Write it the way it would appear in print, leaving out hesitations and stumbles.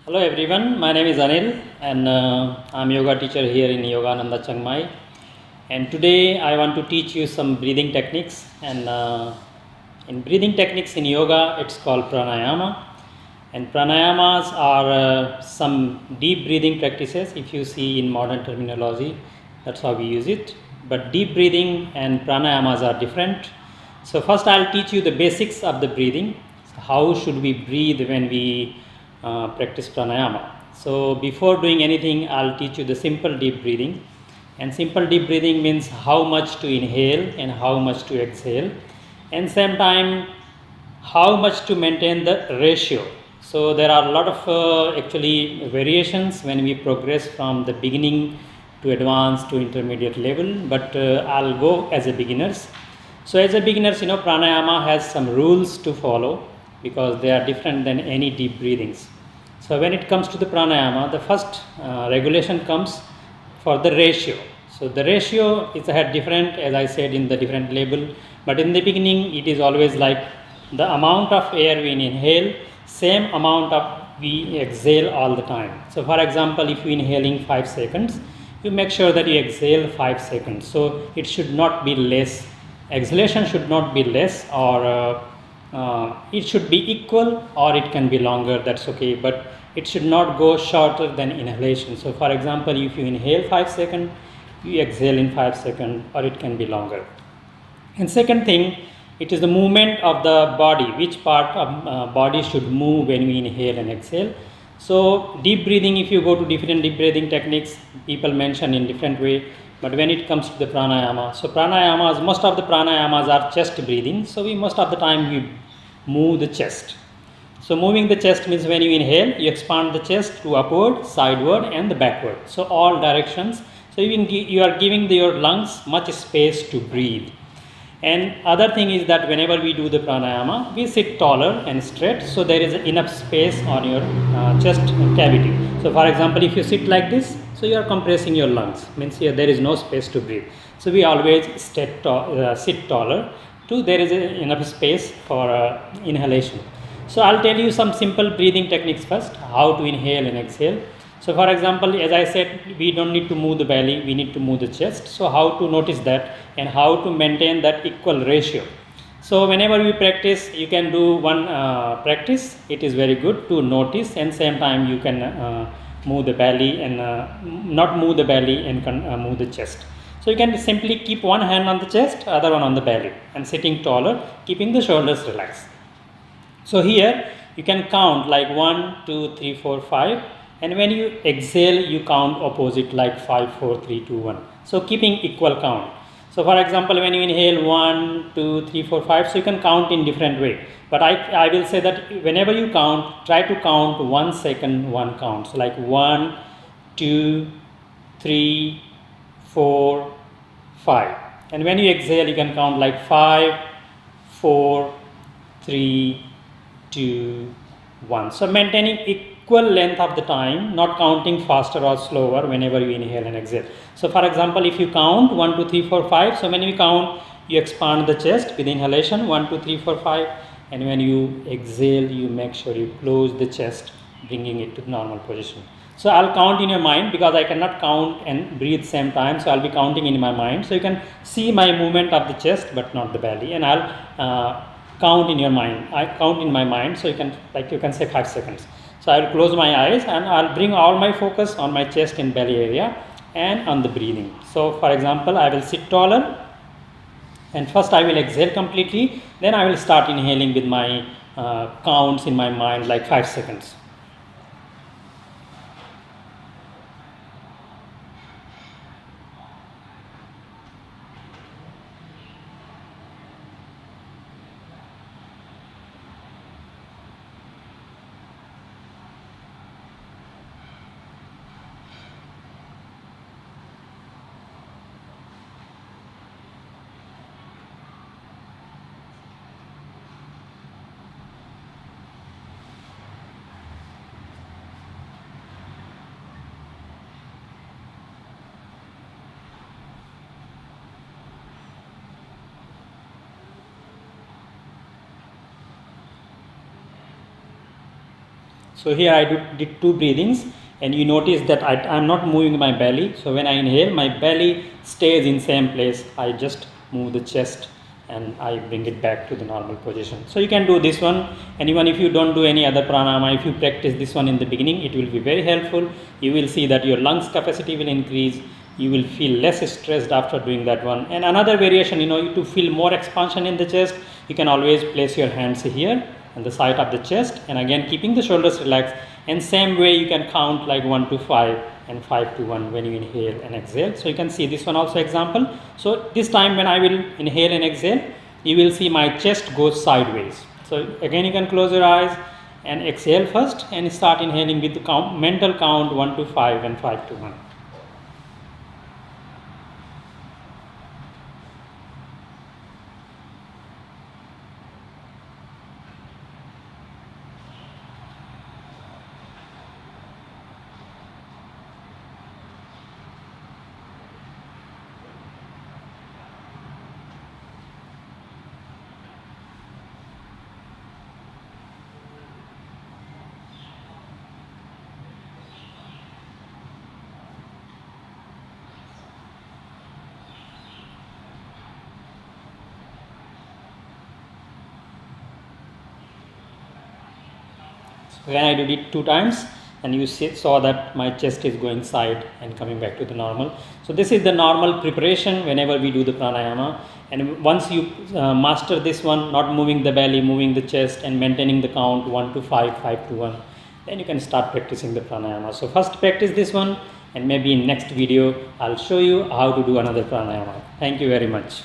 Hello everyone, my name is Anil and I'm yoga teacher here in Yogananda Chiang Mai, and today I want to teach you some breathing techniques. And in breathing techniques in yoga it's called pranayama, and pranayamas are some deep breathing practices. If you see in modern terminology, that's how we use it, but deep breathing and pranayamas are different. So first I'll teach you the basics of the breathing. So how should we breathe when we practice pranayama? So before doing anything, I'll teach you the simple deep breathing. And simple deep breathing means how much to inhale and how much to exhale, and same time how much to maintain the ratio. So there are a lot of actually variations when we progress from the beginning to advanced to intermediate level, but I'll go as a beginners. So as a beginners, pranayama has some rules to follow because they are different than any deep breathings. So when it comes to the pranayama, the first regulation comes for the ratio. So the ratio is had different, as I said, in the different level, but in the beginning it is always like the amount of air we inhale, same amount of we exhale all the time. So for example, if you inhaling 5 seconds, you make sure that you exhale 5 seconds. So it should not be less, exhalation should not be less, or it should be equal, or it can be longer, that's okay, but it should not go shorter than inhalation. So for example, if you inhale 5 seconds, you exhale in 5 seconds, or it can be longer. And second thing, it is the movement of the body, which part of body should move when we inhale and exhale. So deep breathing, if you go to different deep breathing techniques, people mention in different way, but when it comes to the pranayama, so pranayamas, most of the pranayamas are chest breathing, so we most of the time we move the chest. So moving the chest means when you inhale, you expand the chest to upward, sideward and the backward, so all directions. So you are giving your lungs much space to breathe. And other thing is that whenever we do the pranayama, we sit taller and straight, so there is enough space on your chest cavity. So for example, if you sit like this, so you are compressing your lungs, means here there is no space to breathe. So we always sit taller to there is enough space for inhalation. So I'll tell you some simple breathing techniques first, how to inhale and exhale. So for example, as I said, we don't need to move the belly, we need to move the chest. So how to notice that and how to maintain that equal ratio. So whenever we practice, you can do one practice. It is very good to notice, and same time you can move the belly and not move the belly and move the chest. So you can simply keep one hand on the chest, other one on the belly, and sitting taller, keeping the shoulders relaxed. So here you can count like 1, 2, 3, 4, 5, and when you exhale you count opposite like 5, 4, 3, 2, 1. So keeping equal count. So for example, when you inhale 1, 2, 3, 4, 5, so you can count in different way. But I will say that whenever you count, try to count 1 second, 1 count. So like 1, 2, 3, 4, 5. And when you exhale, you can count like 5, 4, 3, 2, 1. So maintaining equal length of the time, not counting faster or slower whenever you inhale and exhale. So for example, if you count 1, 2, 3, 4, 5, so when you count, you expand the chest with inhalation 1, 2, 3, 4, 5, and when you exhale, you make sure you close the chest, bringing it to normal position. So I'll count in your mind because I cannot count and breathe same time, so I'll be counting in my mind. So you can see my movement of the chest but not the belly, and I'll count in your mind. I count in my mind, so you can say 5 seconds. So I will close my eyes and I'll bring all my focus on my chest and belly area and on the breathing. So for example, I will sit taller, and first I will exhale completely, then I will start inhaling with my counts in my mind like 5 seconds. So here I did 2 breathings, and you notice that I'm not moving my belly. So when I inhale, my belly stays in same place. I just move the chest and I bring it back to the normal position. So you can do this one, and even if you don't do any other pranayama, if you practice this one in the beginning, it will be very helpful. You will see that your lungs capacity will increase. You will feel less stressed after doing that one. And another variation, to feel more expansion in the chest, you can always place your hands here on the side of the chest, and again keeping the shoulders relaxed, and same way you can count like 1 to 5 and 5 to 1 when you inhale and exhale. So you can see this one also example. So this time when I will inhale and exhale, you will see my chest goes sideways. So again you can close your eyes and exhale first and start inhaling with the mental count 1 to 5 and 5 to 1. When I did it 2 times, and you saw that my chest is going side and coming back to the normal. So this is the normal preparation whenever we do the pranayama. And once you master this one, not moving the belly, moving the chest and maintaining the count 1 to 5, 5 to 1, then you can start practicing the pranayama. So first practice this one, and maybe in next video I'll show you how to do another pranayama. Thank you very much.